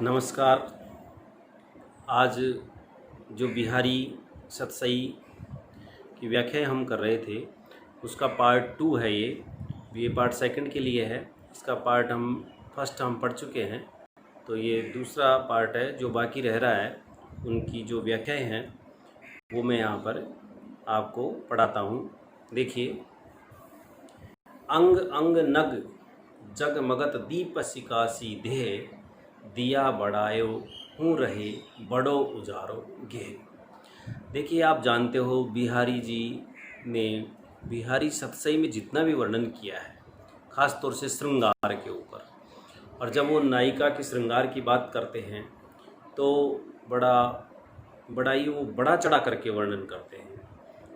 नमस्कार। आज जो बिहारी सतसई की व्याख्या हम कर रहे थे उसका पार्ट 2 है। ये पार्ट सेकंड के लिए है। इसका पार्ट फर्स्ट हम पढ़ चुके हैं, तो ये दूसरा पार्ट है जो बाकी रह रहा है। उनकी जो व्याख्याएं हैं वो मैं यहाँ पर आपको पढ़ाता हूँ। देखिए, अंग अंग नग जगमगत दीप सिकासी देह, दिया बढ़ायो हूँ रहे बड़ो उजारो गेह। देखिए, आप जानते हो बिहारी जी ने बिहारी सतसई में जितना भी वर्णन किया है, ख़ास तौर से श्रृंगार के ऊपर, और जब वो नायिका के श्रृंगार की बात करते हैं तो बड़ा चढ़ा करके वर्णन करते हैं।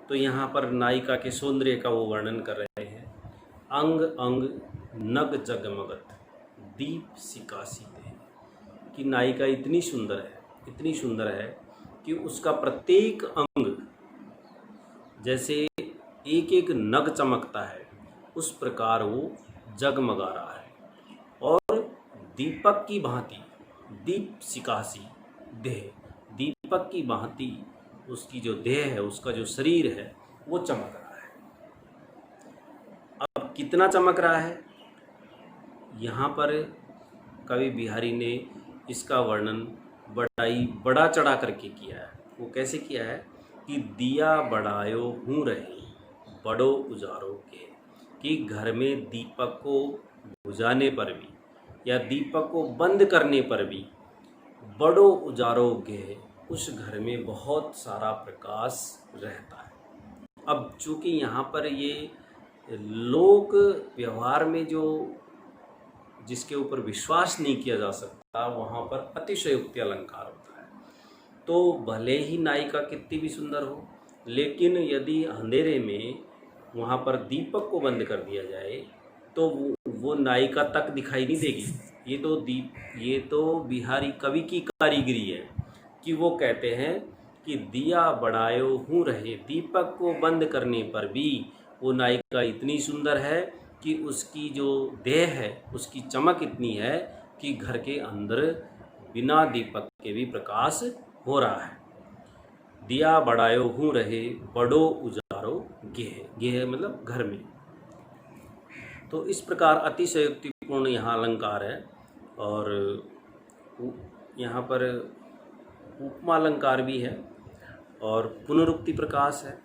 तो यहाँ पर नायिका के सौंदर्य का वो वर्णन कर रहे हैं। अंग अंग नग जगमगत दीप सिकासी दे, कि नायिका इतनी सुंदर है कि उसका प्रत्येक अंग जैसे एक एक नग चमकता है, उस प्रकार वो जगमगा रहा है। और दीपक की भांति, दीप सिकासी देह, दीपक की भांति उसकी जो देह है, उसका जो शरीर है वो चमक रहा है। अब कितना चमक रहा है, यहाँ पर कवि बिहारी ने इसका वर्णन बड़ा चढ़ा करके किया है। वो कैसे किया है कि दिया बढ़ायो हूँ रहे बड़ो उजारो के, कि घर में दीपक को बुझाने पर भी या दीपक को बंद करने पर भी बड़ो उजारो के, उस घर में बहुत सारा प्रकाश रहता है। अब चूँकि यहाँ पर ये लोक व्यवहार में जो जिसके ऊपर विश्वास नहीं किया जा सकता, वहाँ पर अतिशयोक्ति अलंकार होता है। तो भले ही नायिका कितनी भी सुंदर हो, लेकिन यदि अंधेरे में वहाँ पर दीपक को बंद कर दिया जाए तो वो नायिका तक दिखाई नहीं देगी। ये तो बिहारी कवि की कारीगरी है कि वो कहते हैं कि दिया बढ़ायो हूँ रहे, दीपक को बंद करने पर भी वो नायिका इतनी सुंदर है कि उसकी जो देह है उसकी चमक इतनी है कि घर के अंदर बिना दीपक के भी प्रकाश हो रहा है। दिया बढ़ायो हूँ रहे बड़ो उजारो गेह, गेह मतलब घर में। तो इस प्रकार अतिशयोक्तिपूर्ण यहाँ अलंकार है। और यहाँ पर उपमा अलंकार भी है, और पुनरुक्ति प्रकाश है,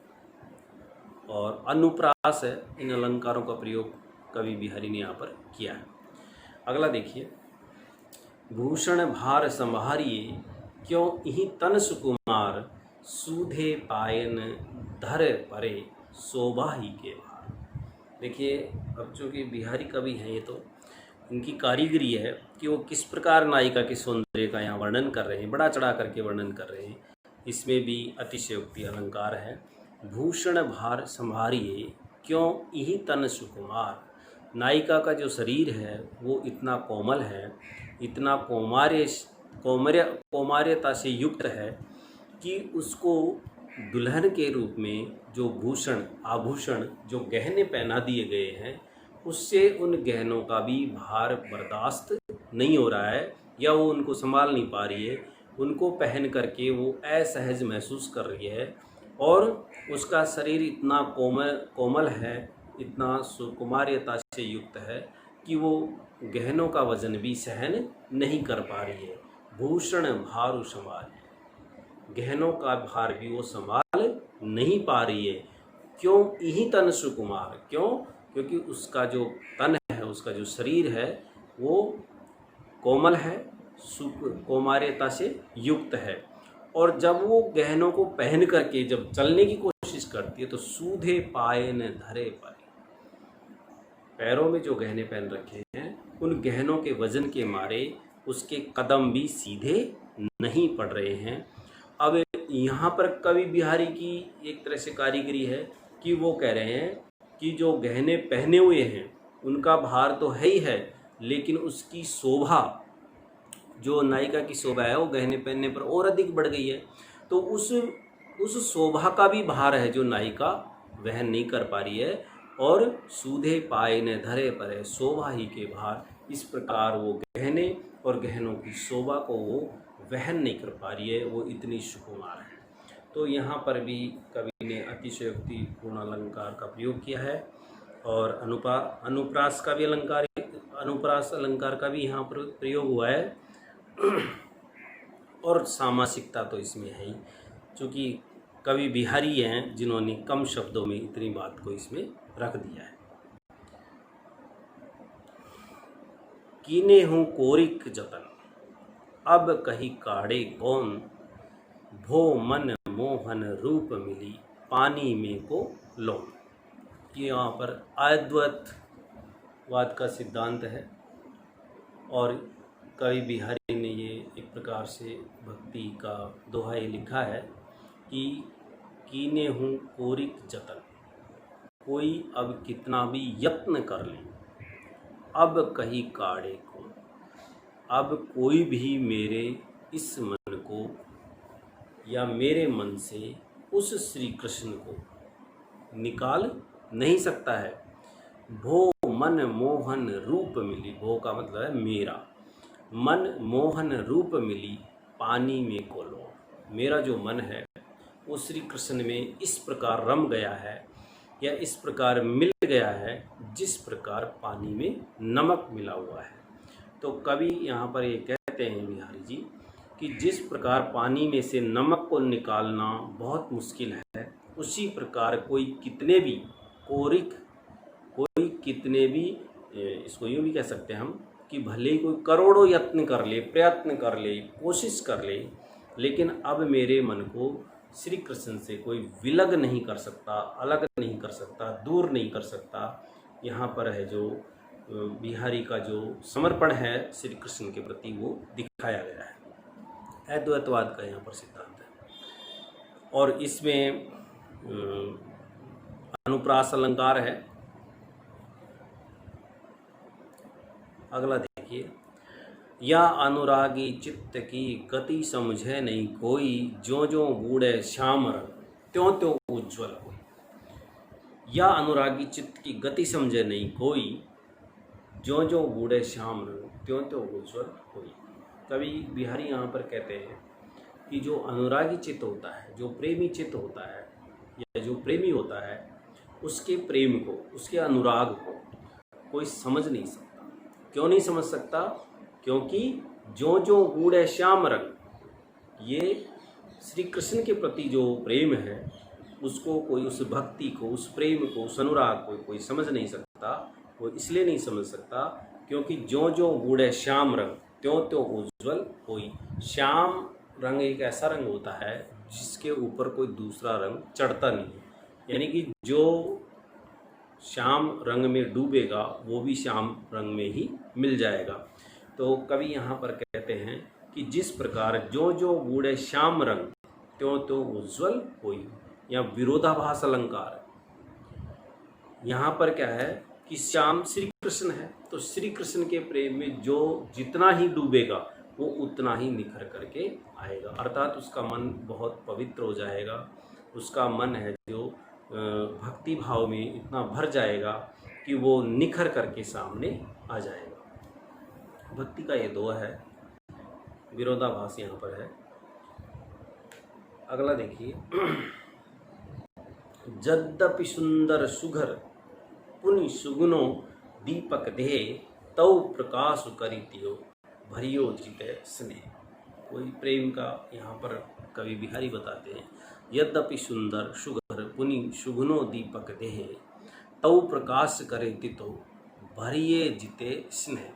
और अनुप्रास है। इन अलंकारों का प्रयोग कवि बिहारी ने यहाँ पर किया है। अगला देखिए, भूषण भार संभारिये क्यों इही तन सुकुमार, सूधे पायन धर परे शोभा ही के भार। देखिए, अब चूँकि बिहारी कवि हैं, ये तो इनकी कारीगरी है कि वो किस प्रकार नायिका के सौंदर्य का यहाँ वर्णन कर रहे हैं, बड़ा चढ़ा करके वर्णन कर रहे हैं। इसमें भी अतिशयोक्ति अलंकार है। भूषण भार संभारिये क्यों इही तन सुकुमार, नायिका का जो शरीर है वो इतना कोमल है, इतना कौमार्यता से युक्त है कि उसको दुल्हन के रूप में जो भूषण आभूषण जो गहने पहना दिए गए हैं, उससे उन गहनों का भी भार बर्दाश्त नहीं हो रहा है, या वो उनको संभाल नहीं पा रही है। उनको पहन करके वो असहज महसूस कर रही है, और उसका शरीर इतना कोमल है, इतना सुकुमार्यता से युक्त है कि वो गहनों का वजन भी सहन नहीं कर पा रही है। भूषण भारु संभाल, गहनों का भार भी वो संभाल नहीं पा रही है। क्यों इही तन सुकुमार, क्यों? क्योंकि उसका जो तन है, उसका जो शरीर है वो कोमल है, कौमार्यता से युक्त है। और जब वो गहनों को पहन करके जब चलने की कोशिश करती है तो सूधे पायन धरे परे, पैरों में जो गहने पहन रखे हैं उन गहनों के वजन के मारे उसके कदम भी सीधे नहीं पड़ रहे हैं। अब यहाँ पर कवि बिहारी की एक तरह से कारीगरी है कि वो कह रहे हैं कि जो गहने पहने हुए हैं उनका भार तो है ही है, लेकिन उसकी शोभा, जो नायिका की शोभा है वो गहने पहनने पर और अधिक बढ़ गई है। तो उस शोभा का भी भार है जो नायिका वहन नहीं कर पा रही है। और सूधे पाए न धरे परे शोभा ही के भार, इस प्रकार वो गहने और गहनों की शोभा को वो वहन नहीं कर पा रही है, वो इतनी सुकुमार है। तो यहाँ पर भी कवि ने अतिशयोक्ति पूर्ण अलंकार का प्रयोग किया है और अनुप्रास का भी अनुप्रास अलंकार का भी यहाँ पर प्रयोग हुआ है। और सामासिकता तो इसमें है ही, क्योंकि कवि बिहारी हैं जिन्होंने कम शब्दों में इतनी बात को इसमें रख दिया है। कीने हूँ कोरिक जतन, अब कही काढ़े कौन, भो मन मोहन रूप मिली, पानी में को लौन। ये यहाँ पर अद्वैतवाद का सिद्धांत है और कवि बिहारी ने ये एक प्रकार से भक्ति का दोहा ये लिखा है कि कीने हूँ कोरिक जतन, कोई अब कितना भी यत्न कर ले, अब कही काढ़े को, अब कोई भी मेरे इस मन को या मेरे मन से उस श्री कृष्ण को निकाल नहीं सकता है। भो मन मोहन रूप मिली, भो का मतलब है मेरा, मन मोहन रूप मिली, पानी में को लो। मेरा जो मन है वो श्री कृष्ण में इस प्रकार रम गया है या इस प्रकार मिल गया है जिस प्रकार पानी में नमक मिला हुआ है। तो कवि यहाँ पर ये कहते हैं बिहारी जी कि जिस प्रकार पानी में से नमक को निकालना बहुत मुश्किल है, उसी प्रकार कोई कितने भी कोरिक, कोई कितने भी, इसको यूँ भी कह सकते हैं हम कि भले ही कोई करोड़ों यत्न कर ले, प्रयत्न कर ले, कोशिश कर ले, लेकिन अब मेरे मन को श्री कृष्ण से कोई विलग नहीं कर सकता, अलग नहीं कर सकता, दूर नहीं कर सकता। यहाँ पर है जो बिहारी का जो समर्पण है श्री कृष्ण के प्रति वो दिखाया गया है। अद्वैतवाद का यहाँ पर सिद्धांत है और इसमें अनुप्रास अलंकार है। अगला देखिए, या अनुरागी चित्त की गति समझे नहीं कोई, ज्यों ज्यों बूढ़े श्याम रंग त्यों त्यों उज्ज्वल होई। या अनुरागी चित्त की गति समझे नहीं कोई, ज्यों ज्यों बूढ़े श्याम रंग त्यों त्यों उज्ज्वल होई। कवि बिहारी यहाँ पर कहते हैं कि जो अनुरागी चित्त होता है, जो प्रेमी चित्त होता है या जो प्रेमी होता है, उसके प्रेम को, उसके अनुराग को कोई समझ नहीं सकता। क्यों नहीं समझ सकता? क्योंकि जो जो बूढ़े श्याम रंग, ये श्री कृष्ण के प्रति जो प्रेम है उसको कोई, उस भक्ति को, उस प्रेम को, उस अनुराग को कोई समझ नहीं सकता। वो इसलिए नहीं समझ सकता क्योंकि जो जो बूढ़े श्याम रंग त्यों त्यों उज्ज्वल होई। श्याम रंग एक ऐसा रंग होता है जिसके ऊपर कोई दूसरा रंग चढ़ता नहीं है, यानी कि जो श्याम रंग में डूबेगा वो भी श्याम रंग में ही मिल जाएगा। तो कवि यहाँ पर कहते हैं कि जिस प्रकार जो जो बूढ़े श्याम रंग त्यों त्यों उज्ज्वल होई, या विरोधाभास अलंकार। यहाँ पर क्या है कि श्याम श्री कृष्ण है, तो श्री कृष्ण के प्रेम में जो जितना ही डूबेगा वो उतना ही निखर करके आएगा, अर्थात उसका मन बहुत पवित्र हो जाएगा। उसका मन है जो भक्ति भाव में इतना भर जाएगा कि वो निखर करके सामने आ जाएगा। भक्ति का ये दोहा है, विरोधाभास यहाँ पर है। अगला देखिए, यद्यपि सुंदर सुघर पुनि सुगुनो दीपक देहे, तौ प्रकाश करितियो भरियो जिते स्नेह। कोई प्रेम का यहाँ पर कवि बिहारी बताते हैं, यद्यपि सुंदर सुघर पुनि सुगुनो दीपक देहे, तौ प्रकाश करितितो भरिये जिते स्नेह।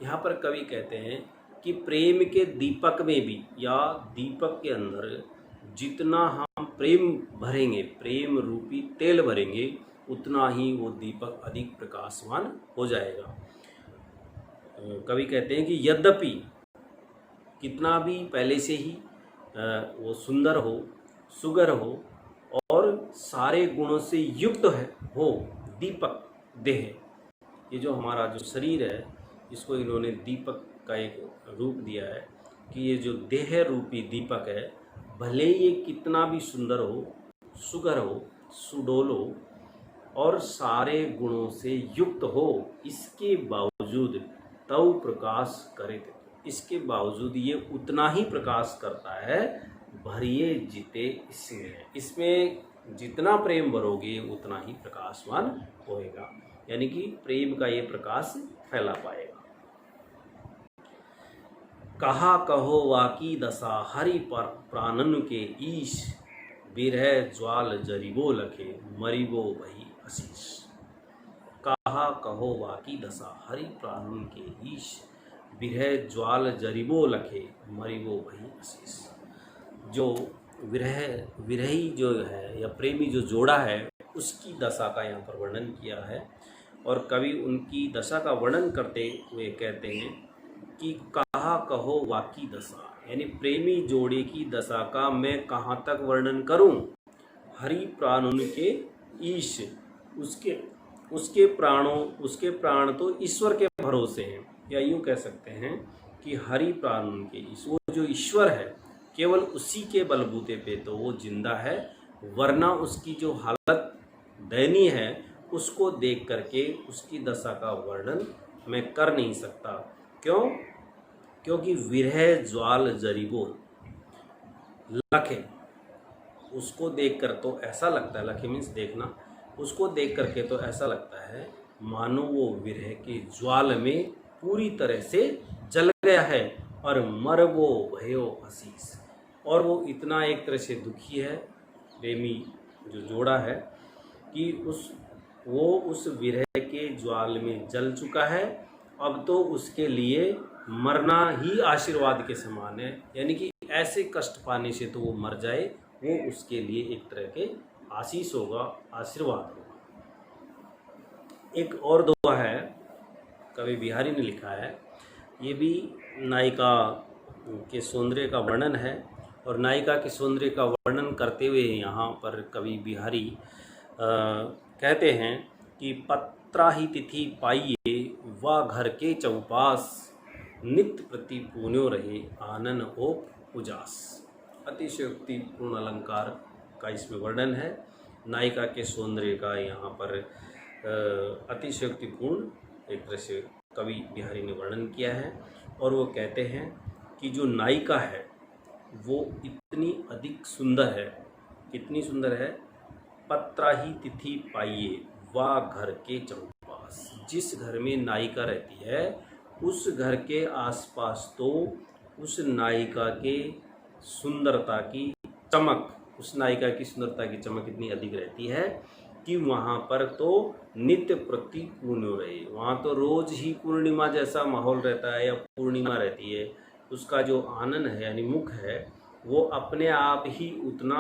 यहाँ पर कवि कहते हैं कि प्रेम के दीपक में भी, या दीपक के अंदर जितना हम प्रेम भरेंगे, प्रेम रूपी तेल भरेंगे, उतना ही वो दीपक अधिक प्रकाशवान हो जाएगा। कवि कहते हैं कि यद्यपि, कितना भी पहले से ही वो सुंदर हो, सुगर हो और सारे गुणों से युक्त है हो, दीपक देह, ये जो हमारा जो शरीर है इसको इन्होंने दीपक का एक रूप दिया है कि ये जो देह रूपी दीपक है, भले ये कितना भी सुंदर हो, सुगर हो, सुडोल हो और सारे गुणों से युक्त हो, इसके बावजूद तव प्रकाश करे, इसके बावजूद ये उतना ही प्रकाश करता है भरिए जीते इसमें। इसमें जितना प्रेम भरोगे उतना ही प्रकाशवान होएगा, यानी कि प्रेम का ये प्रकाश फैला पाएगा। कहा कहो वाकी दशा हरि पर प्राणन के ईश, बिरह ज्वाल जरिबो लखे मरिबो वही आशीष। कहा कहो वाकी दशा हरि प्राणन के ईश, बिरह ज्वाल जरिबो लखे मरिबो वही आशीष। जो विरही जो है या प्रेमी जो जोड़ा है उसकी दशा का यहाँ पर वर्णन किया है, और कवि उनकी दशा का वर्णन करते हुए कहते हैं कि कहा कहो वाकी दशा, यानी प्रेमी जोड़े की दशा का मैं कहाँ तक वर्णन करूं। हरि प्राण उनके ईश, उसके प्राण तो ईश्वर के भरोसे हैं, या यूँ कह सकते हैं कि हरि प्राण उनके ईश, वो जो ईश्वर है केवल उसी के बलबूते पे तो वो जिंदा है, वरना उसकी जो हालत दयनीय है उसको देख करके उसकी दशा का वर्णन मैं कर नहीं सकता। क्यों? क्योंकि विरह ज्वाल जरिबो लखे, उसको देखकर तो ऐसा लगता है, लखे मीन्स देखना, उसको देख करके तो ऐसा लगता है मानो वो विरह के ज्वाल में पूरी तरह से जल गया है, और मरबो भयो आशीष, और वो इतना एक तरह से दुखी है, प्रेमी जो जोड़ा है, कि उस विरह के ज्वाल में जल चुका है। अब तो उसके लिए मरना ही आशीर्वाद के समान है, यानी कि ऐसे कष्ट पाने से तो वो मर जाए, वो उसके लिए एक तरह के आशीष होगा, आशीर्वाद होगा। एक और दोहा है, कवि बिहारी ने लिखा है, ये भी नायिका के सौंदर्य का वर्णन है, और नायिका के सौंदर्य का वर्णन करते हुए यहाँ पर कवि बिहारी कहते हैं कि पत्रा ही तिथि पाइये वा घर के चौपास, नित्य प्रति पुण्यो रहे आनन ओप उजास। अतिशयोक्तिपूर्ण अलंकार का इसमें वर्णन है, नायिका के सौंदर्य का यहाँ पर अतिशयोक्तिपूर्ण एक तरह से कवि बिहारी ने वर्णन किया है। और वो कहते हैं कि जो नायिका है वो इतनी अधिक सुंदर है, कितनी सुंदर है, पत्रा ही तिथि पाइये वा घर के चौपास, जिस घर में नायिका रहती है उस घर के आसपास तो उस नायिका के सुंदरता की चमक, उस नायिका की सुंदरता की चमक इतनी अधिक रहती है कि वहाँ पर तो नित्य प्रति पूर्ण रहे, वहाँ तो रोज ही पूर्णिमा जैसा माहौल रहता है या पूर्णिमा रहती है। उसका जो आनन है यानी मुख है वो अपने आप ही उतना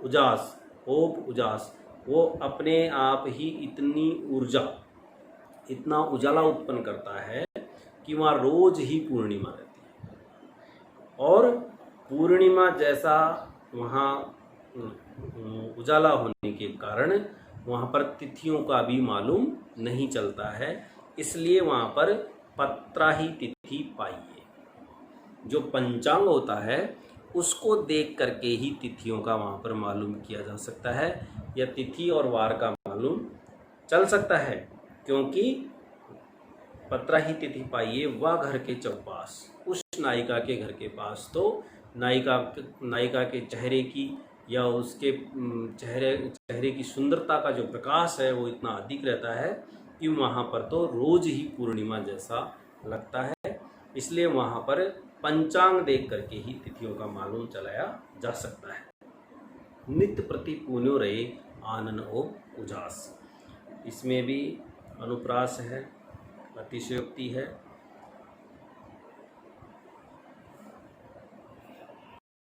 उजास, वो अपने आप ही इतनी ऊर्जा, इतना उजाला उत्पन्न करता है कि वहाँ रोज ही पूर्णिमा रहती है। और पूर्णिमा जैसा वहाँ उजाला होने के कारण वहाँ पर तिथियों का भी मालूम नहीं चलता है, इसलिए वहाँ पर पत्रा ही तिथि पाइये, जो पंचांग होता है उसको देख करके ही तिथियों का वहाँ पर मालूम किया जा सकता है, या तिथि और वार का मालूम चल सकता है। क्योंकि पत्रा ही तिथि पाइये व घर के चौपास, उस नायिका के घर के पास तो नायिका के चेहरे की या उसके चेहरे की सुंदरता का जो प्रकाश है वो इतना अधिक रहता है कि वहाँ पर तो रोज ही पूर्णिमा जैसा लगता है। इसलिए वहाँ पर पंचांग देख करके ही तिथियों का मालूम चलाया जा सकता है। नित्य प्रति पुण्यो रहे आनन ओप उजास, इसमें भी अनुप्रास है, अतिशयोक्ति है,